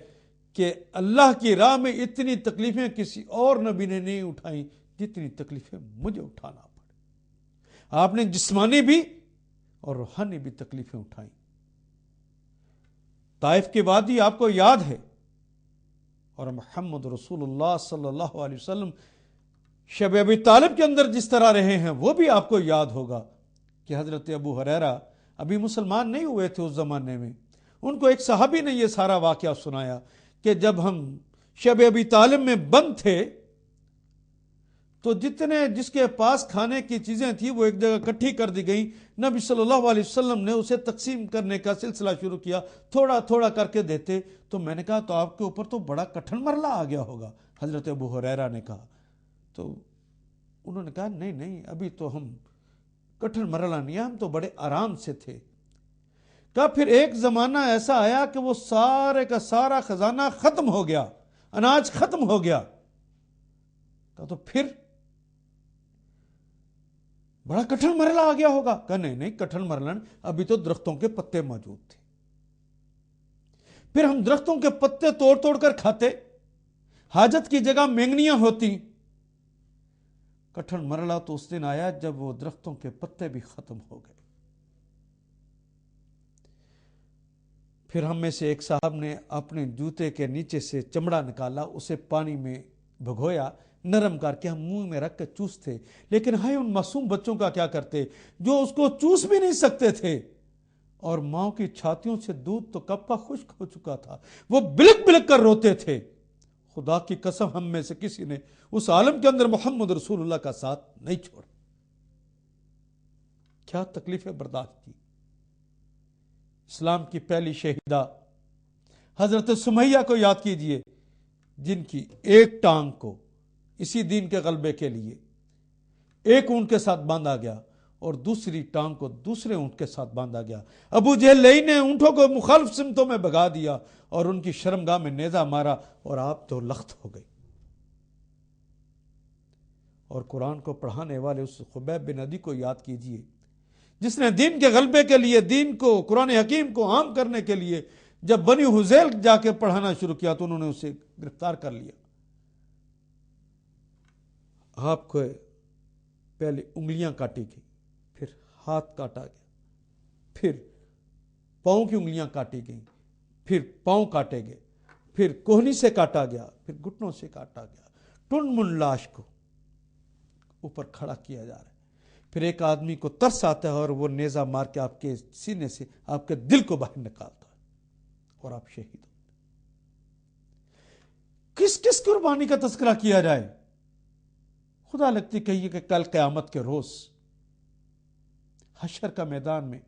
[SPEAKER 2] کہ اللہ کی راہ میں اتنی تکلیفیں کسی اور نبی نے نہیں اٹھائیں جتنی تکلیفیں مجھے اٹھانا پڑے۔ آپ نے جسمانی بھی اور روحانی بھی تکلیفیں اٹھائیں. طائف کی وادی آپ کو یاد ہے، اور محمد رسول اللہ صلی اللہ علیہ وسلم شب ابی طالب کے اندر جس طرح رہے ہیں وہ بھی آپ کو یاد ہوگا کہ حضرت ابو ہریرہ ابھی مسلمان نہیں ہوئے تھے اس زمانے میں. ان کو ایک صحابی نے یہ سارا واقعہ سنایا کہ جب ہم شب ابی طالب میں بند تھے تو جس کے پاس کھانے کی چیزیں تھیں وہ ایک جگہ اکٹھی کر دی گئیں. نبی صلی اللہ علیہ وسلم نے اسے تقسیم کرنے کا سلسلہ شروع کیا، تھوڑا تھوڑا کر کے دیتے. تو میں نے کہا تو آپ کے اوپر تو بڑا کٹھن مرحلہ آ گیا ہوگا. حضرت ابو ہریرہ نے کہا، تو انہوں نے کہا نہیں ابھی تو ہم کٹھن مرحلہ نہیں ہے، ہم تو بڑے آرام سے تھے. کہا پھر ایک زمانہ ایسا آیا کہ وہ سارے کا سارا خزانہ ختم ہو گیا، اناج ختم ہو گیا. کہا تو پھر بڑا کٹھن مرحلہ آ گیا ہوگا. کہا نہیں کٹھن مرحلہ، ابھی تو درختوں کے پتے موجود تھے. پھر ہم درختوں کے پتے توڑ توڑ کر کھاتے، حاجت کی جگہ مینگنیاں ہوتی. کٹھن مرحلہ تو اس دن آیا جب وہ درختوں کے پتے بھی ختم ہو گئے. پھر ہم میں سے ایک صاحب نے اپنے جوتے کے نیچے سے چمڑا نکالا، اسے پانی میں بھگویا، نرم کر کے ہم منہ میں رکھ کے چوستے. لیکن ہائے ان معصوم بچوں کا کیا کرتے جو اس کو چوس بھی نہیں سکتے تھے، اور ماں کی چھاتیوں سے دودھ تو کب کا خشک ہو چکا تھا، وہ بلک بلک کر روتے تھے. خدا کی قسم ہم میں سے کسی نے اس عالم کے اندر محمد رسول اللہ کا ساتھ نہیں چھوڑا. کیا تکلیفیں برداشت کی. اسلام کی پہلی شہیدہ حضرت سمیہ کو یاد کیجئے، جن کی ایک ٹانگ کو اسی دین کے غلبے کے لیے ایک اونٹ کے ساتھ باندھا گیا اور دوسری ٹانگ کو دوسرے اونٹ کے ساتھ باندھا گیا. ابو جہل لئی نے اونٹوں کو مخالف سمتوں میں بھگا دیا اور ان کی شرمگاہ میں نیزہ مارا اور آپ تو لخت ہو گئی. اور قرآن کو پڑھانے والے اس خبیب بن عدی کو یاد کیجئے، جس نے دین کے غلبے کے لیے، دین کو، قرآن حکیم کو عام کرنے کے لیے جب بنی حذیل جا کے پڑھانا شروع کیا تو انہوں نے اسے گرفتار کر لیا. آپ کو پہلے انگلیاں کاٹی گئی، پھر ہاتھ کاٹا گیا، پھر پاؤں کی انگلیاں کاٹی گئیں، پھر پاؤں کاٹے گئے، پھر کوہنی سے کاٹا گیا، پھر گھٹنوں سے کاٹا گیا. ٹن من لاش کو اوپر کھڑا کیا جا رہا ہے. پھر ایک آدمی کو ترس آتا ہے اور وہ نیزہ مار کے آپ کے سینے سے آپ کے دل کو باہر نکالتا ہے اور آپ شہید ہوتے. کس کس قربانی کا تذکرہ کیا جائے. خدا لگتی کہیے کہ کل قیامت کے روز حشر کا میدان میں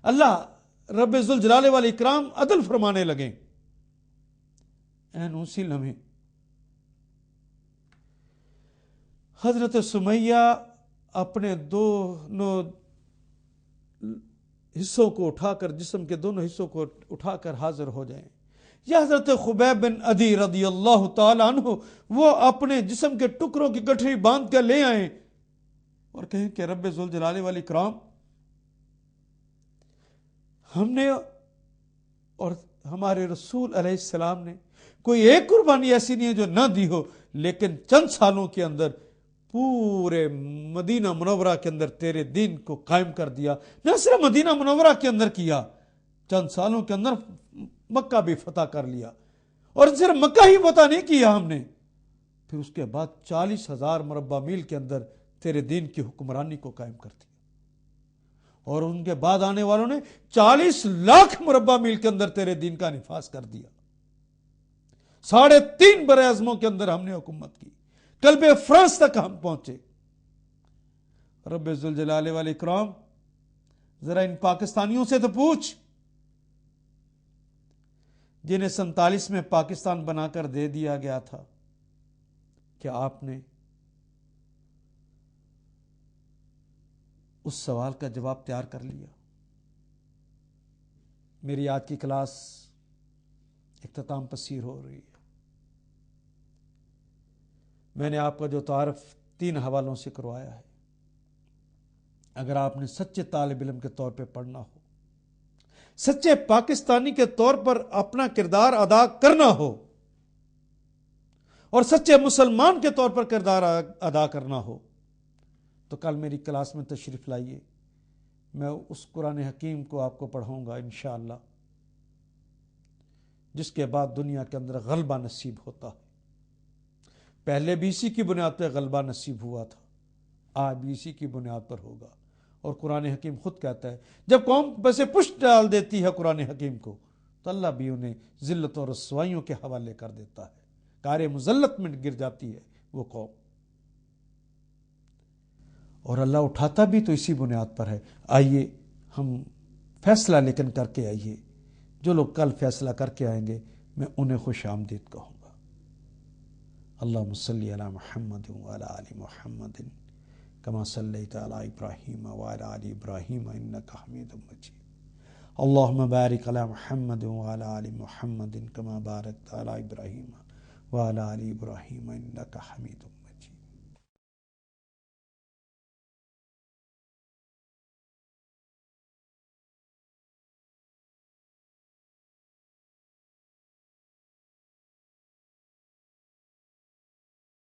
[SPEAKER 2] اللہ رب ذوالجلال والاکرام عدل فرمانے لگیں. این اسی لمحے حضرت سمیہ اپنے دونوں حصوں کو اٹھا کر، جسم کے دونوں حصوں کو اٹھا کر حاضر ہو جائیں. یا حضرت خبیب بن عدی رضی اللہ تعالی عنہ وہ اپنے جسم کے ٹکڑوں کی گٹھری باندھ کر لے آئیں اور کہیں کہ رب ذوالجلال والاکرام، ہم نے اور ہمارے رسول علیہ السلام نے کوئی ایک قربانی ایسی نہیں ہے جو نہ دی ہو، لیکن چند سالوں کے اندر پورے مدینہ منورہ کے اندر تیرے دین کو قائم کر دیا. نہ صرف مدینہ منورہ کے اندر کیا، چند سالوں کے اندر مکہ بھی فتح کر لیا. اور صرف مکہ ہی فتح نہیں کیا ہم نے، پھر اس کے بعد 40,000 مربع میل کے اندر تیرے دین کی حکمرانی کو قائم کر دیا. اور ان کے بعد آنے والوں نے 40 لاکھ مربع میل کے اندر تیرے دین کا نفاذ کر دیا. 3.5 بر اعظموں کے اندر ہم نے حکومت کی. قلب فرانس تک ہم پہنچے. رب ذوالجلال والاکرام ذرا ان پاکستانیوں سے تو پوچھ جنہیں 47 میں پاکستان بنا کر دے دیا گیا تھا، کہ آپ نے اس سوال کا جواب تیار کر لیا. میری آج کی کلاس اختتام پذیر ہو رہی ہے. میں نے آپ کا جو تعارف 3 حوالوں سے کروایا ہے، اگر آپ نے سچے طالب علم کے طور پہ پڑھنا ہو، سچے پاکستانی کے طور پر اپنا کردار ادا کرنا ہو، اور سچے مسلمان کے طور پر کردار ادا کرنا ہو، تو کل میری کلاس میں تشریف لائیے، میں اس قرآن حکیم کو آپ کو پڑھاؤں گا انشاءاللہ، جس کے بعد دنیا کے اندر غلبہ نصیب ہوتا ہے۔ پہلے بھی اسی کی بنیاد پہ غلبہ نصیب ہوا تھا، آج بھی اسی کی بنیاد پر ہوگا۔ اور قرآن حکیم خود کہتا ہے جب قوم بسے پشت ڈال دیتی ہے قرآن حکیم کو تو اللہ بھی انہیں ذلت اور رسوائیوں کے حوالے کر دیتا ہے، کار مذلت میں گر جاتی ہے وہ قوم، اور اللہ اٹھاتا بھی تو اسی بنیاد پر ہے۔ آئیے ہم فیصلہ لیکن کر کے آئیے، جو لوگ کل فیصلہ کر کے آئیں گے میں انہیں خوش آمدید کہوں گا۔ اللہم صلی علی محمد وعلی آل محمد کما صلیت علی ابراہیم وعلی آل ابراہیم انک حمید مجید۔ اللہم بارک علی محمد وعلی آل محمد کما بارکت علی ابراہیم وعلی آل ابراہیم انک حمید مجید۔